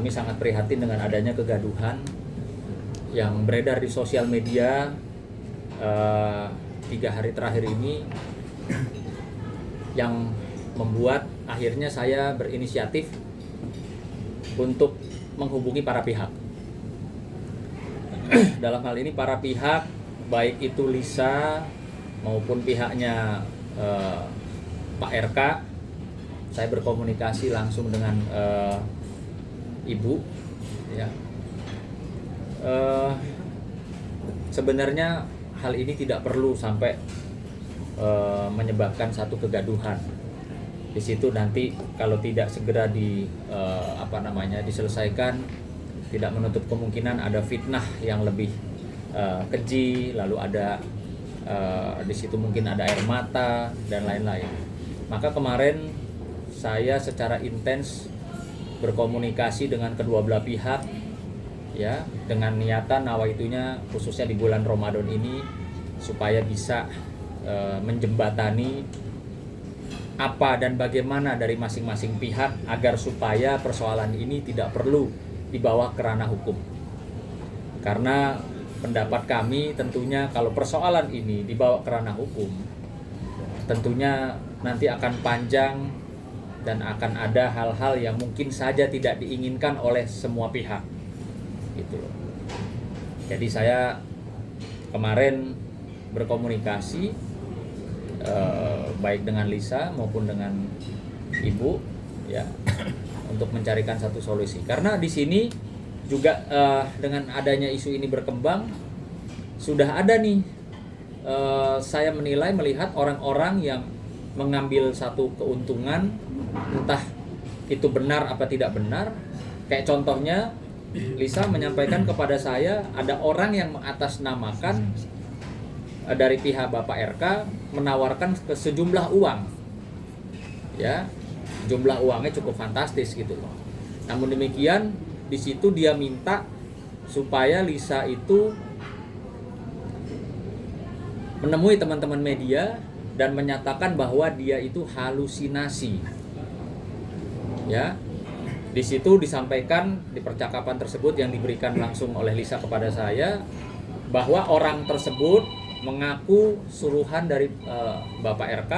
kami sangat prihatin dengan adanya kegaduhan yang beredar di sosial media 3 hari terakhir ini, yang membuat akhirnya saya berinisiatif untuk menghubungi para pihak. Dalam hal ini para pihak, baik itu Lisa maupun pihaknya Pak RK, saya berkomunikasi langsung dengan Ibu, ya. Sebenarnya hal ini tidak perlu sampai menyebabkan satu kegaduhan. Di situ nanti kalau tidak segera diselesaikan, tidak menutup kemungkinan ada fitnah yang lebih keji, lalu ada di situ mungkin ada air mata dan lain-lain. Maka kemarin saya secara intens berkomunikasi dengan kedua belah pihak, ya, dengan niatan nawaitunya khususnya di bulan Ramadan ini supaya bisa menjembatani apa dan bagaimana dari masing-masing pihak agar supaya persoalan ini tidak perlu dibawa ke ranah hukum. Karena pendapat kami tentunya kalau persoalan ini dibawa ke ranah hukum, tentunya nanti akan panjang dan akan ada hal-hal yang mungkin saja tidak diinginkan oleh semua pihak. Gitu loh. Jadi saya kemarin berkomunikasi baik dengan Lisa maupun dengan Ibu, ya, untuk mencarikan satu solusi. Karena di sini juga dengan adanya isu ini berkembang, sudah ada nih saya melihat orang-orang yang mengambil satu keuntungan, entah itu benar apa tidak benar. Kayak contohnya Lisa menyampaikan kepada saya ada orang yang mengatasnamakan dari pihak Bapak RK menawarkan ke sejumlah uang, ya, jumlah uangnya cukup fantastis gitu loh. Namun demikian di situ dia minta supaya Lisa itu menemui teman-teman media dan menyatakan bahwa dia itu halusinasi, ya. Di situ disampaikan di percakapan tersebut yang diberikan langsung oleh Lisa kepada saya bahwa orang tersebut mengaku suruhan dari Bapak RK,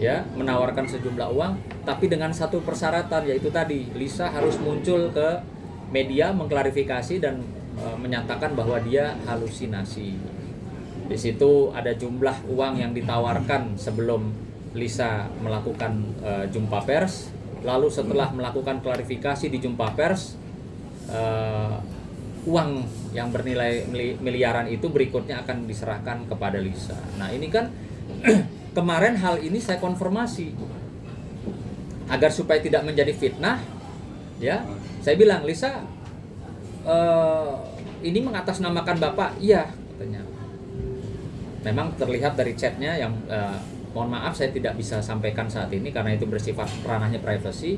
ya, menawarkan sejumlah uang, tapi dengan satu persyaratan, yaitu tadi Lisa harus muncul ke media mengklarifikasi dan menyatakan bahwa dia halusinasi. Di situ ada jumlah uang yang ditawarkan sebelum Lisa melakukan jumpa pers. Lalu setelah melakukan klarifikasi di jumpa pers, uang yang bernilai miliaran itu berikutnya akan diserahkan kepada Lisa. Nah ini kan kemarin hal ini saya konfirmasi agar supaya tidak menjadi fitnah, ya. Saya bilang, Lisa, ini mengatasnamakan Bapak. Iya, katanya. Memang terlihat dari chatnya yang mohon maaf saya tidak bisa sampaikan saat ini karena itu bersifat ranahnya privasi.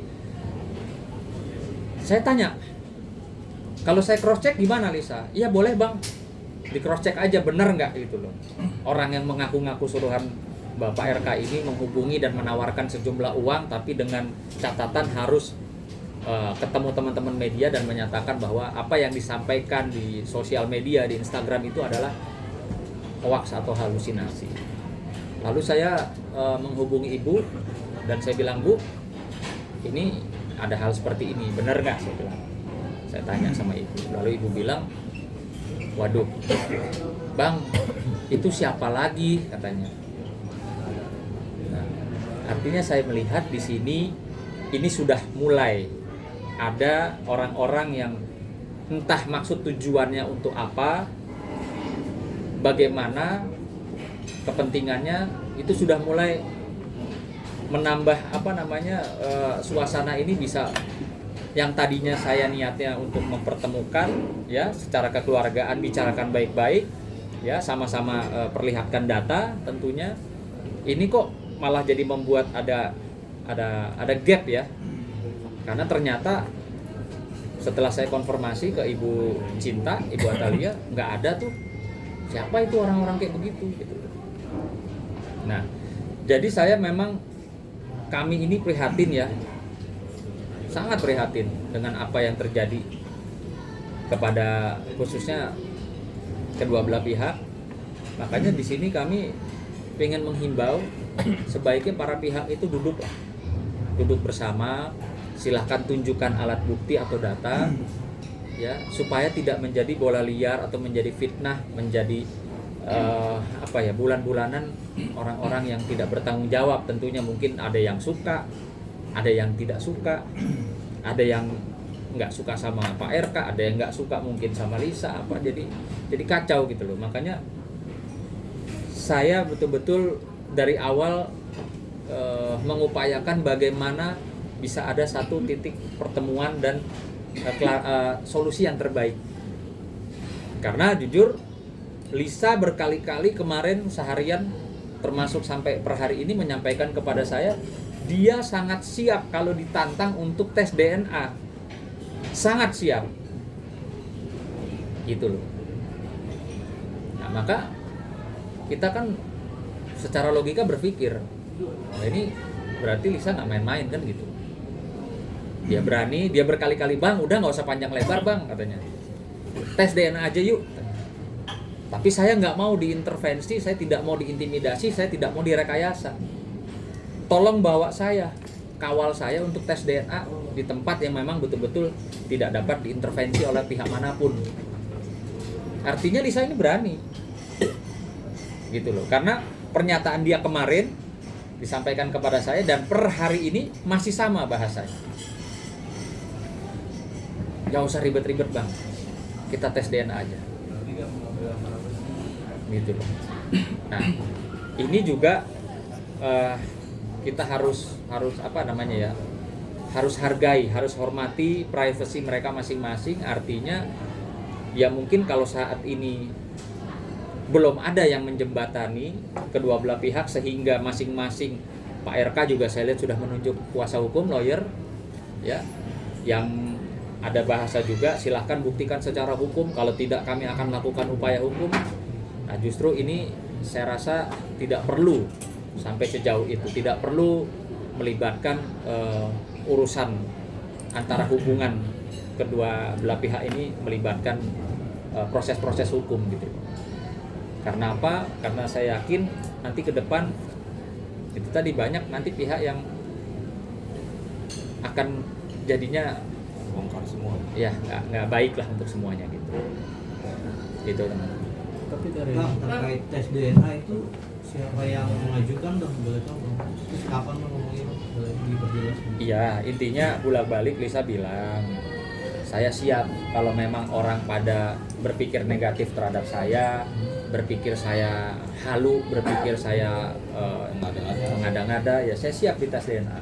Saya tanya, kalau saya cross check gimana Lisa? Iya boleh bang, di cross check aja bener nggak gitu loh. Orang yang mengaku-ngaku suruhan Bapak RK ini menghubungi dan menawarkan sejumlah uang, tapi dengan catatan harus ketemu teman-teman media dan menyatakan bahwa apa yang disampaikan di sosial media, di Instagram itu adalah hoax atau halusinasi. Lalu saya menghubungi Ibu dan saya bilang, Bu, ini ada hal seperti ini, benar nggak? Saya bilang. Saya tanya sama Ibu. Lalu Ibu bilang, waduh, Bang, itu siapa lagi? Katanya. Nah, artinya saya melihat di sini ini sudah mulai ada orang-orang yang entah maksud tujuannya untuk apa, bagaimana kepentingannya, itu sudah mulai menambah suasana ini bisa yang tadinya saya niatnya untuk mempertemukan, ya, secara kekeluargaan, bicarakan baik-baik, ya, sama-sama perlihatkan data tentunya. Ini kok malah jadi membuat ada gap, ya. Karena ternyata setelah saya konfirmasi ke Ibu Cinta, Ibu Atalia, nggak ada tuh. Siapa itu orang-orang kayak begitu gitu. Nah, jadi kami ini prihatin, ya. sangat prihatin dengan apa yang terjadi kepada khususnya kedua belah pihak. Makanya di sini kami ingin menghimbau sebaiknya para pihak itu duduk bersama, silahkan tunjukkan alat bukti atau data, ya, supaya tidak menjadi bola liar atau menjadi fitnah, menjadi bulan-bulanan orang-orang yang tidak bertanggung jawab. Tentunya mungkin ada yang suka, ada yang tidak suka, ada yang nggak suka sama Pak RK, ada yang nggak suka mungkin sama Lisa, jadi kacau gitu loh. Makanya saya betul-betul dari awal mengupayakan bagaimana bisa ada satu titik pertemuan dan solusi yang terbaik. Karena jujur Lisa berkali-kali kemarin seharian termasuk sampai per hari ini menyampaikan kepada saya dia sangat siap kalau ditantang untuk tes DNA. Sangat siap. Gitu loh. Nah, maka kita kan secara logika berpikir, nah ini berarti Lisa nggak main-main kan gitu. Dia berani, dia berkali-kali, bang udah nggak usah panjang lebar bang katanya, tes DNA aja yuk. Tapi saya nggak mau diintervensi, saya tidak mau diintimidasi, saya tidak mau direkayasa. Tolong bawa saya, kawal saya untuk tes DNA di tempat yang memang betul-betul tidak dapat diintervensi oleh pihak manapun. Artinya Lisa ini berani. Gitu loh. Karena pernyataan dia kemarin disampaikan kepada saya dan per hari ini masih sama bahasanya. Gak usah ribet-ribet bang, kita tes DNA aja. Gitu loh. Nah, ini juga kita harus harus hargai, harus hormati privasi mereka masing-masing. Artinya ya mungkin kalau saat ini belum ada yang menjembatani kedua belah pihak sehingga masing-masing, Pak RK juga saya lihat sudah menunjuk kuasa hukum, lawyer, ya, yang ada bahasa juga, silahkan buktikan secara hukum, kalau tidak kami akan lakukan upaya hukum. Nah justru ini saya rasa tidak perlu sampai sejauh itu, tidak perlu melibatkan urusan antara hubungan kedua belah pihak ini melibatkan proses-proses hukum gitu. Karena apa? Karena saya yakin nanti ke depan itu tadi banyak nanti pihak yang akan jadinya bongkar semua. Ya nggak baik lah untuk semuanya gitu. Gitu teman. Tapi dari terkait tes DNA itu siapa yang mengajukan dong, boleh tahu dong? Terus kapan ngomongin, boleh diperjelas? Iya, intinya bolak-balik Lisa bilang saya siap kalau memang orang pada berpikir negatif terhadap saya, berpikir saya halu, berpikir saya mengada-ngada, ya saya siap di tes DNA.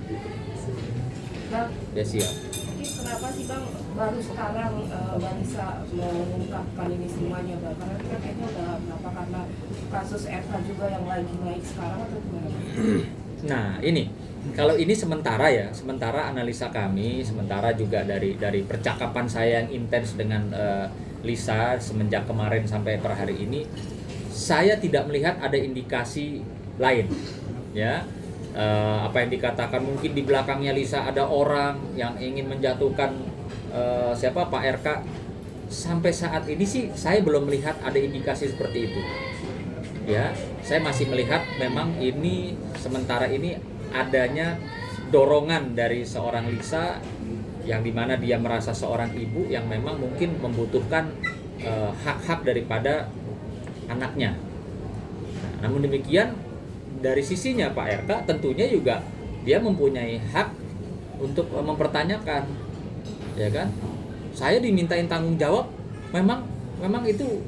Bang, Ya siap. mungkin kenapa sih bang baru sekarang Bang bisa mengungkapkan ini semuanya bang? Karena kan kayaknya udah berapa, karena kasus RK juga yang lagi naik sekarang atau gimana? Nah ini kalau ini sementara analisa kami, sementara juga dari percakapan saya yang intens dengan Lisa semenjak kemarin sampai per hari ini, saya tidak melihat ada indikasi lain, ya. Apa yang dikatakan mungkin di belakangnya Lisa ada orang yang ingin menjatuhkan Pak RK. Sampai saat ini sih saya belum melihat ada indikasi seperti itu. Ya, saya masih melihat memang ini sementara ini adanya dorongan dari seorang Lisa yang dimana dia merasa seorang ibu yang memang mungkin membutuhkan hak-hak daripada anaknya. Nah, namun demikian dari sisinya Pak RK tentunya juga dia mempunyai hak untuk mempertanyakan, ya kan? Saya dimintain tanggung jawab, memang itu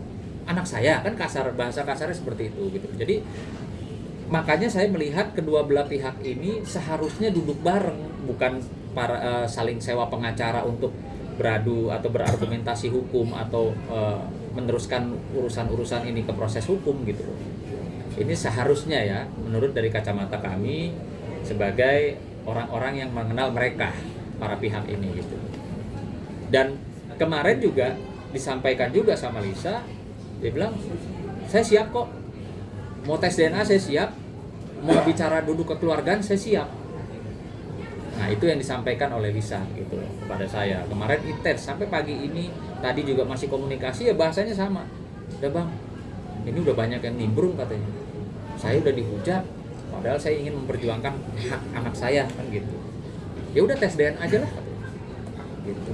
anak saya, kan bahasa kasarnya seperti itu gitu. Jadi makanya saya melihat kedua belah pihak ini seharusnya duduk bareng, bukan saling sewa pengacara untuk beradu atau berargumentasi hukum atau meneruskan urusan-urusan ini ke proses hukum gitu. Ini seharusnya ya, menurut dari kacamata kami sebagai orang-orang yang mengenal mereka, para pihak ini gitu. Dan kemarin juga disampaikan juga sama Lisa, dia bilang saya siap kok, mau tes DNA saya siap, mau bicara duduk kekeluargaan saya siap. Nah itu yang disampaikan oleh Lisa gitu loh kepada saya. Kemarin intens sampai pagi ini, tadi juga masih komunikasi ya bahasanya sama. Udah bang, ini udah banyak yang nimbrung katanya. Saya udah dihujat, padahal saya ingin memperjuangkan hak anak saya kan gitu. Ya udah tes DNA aja lah, gitu.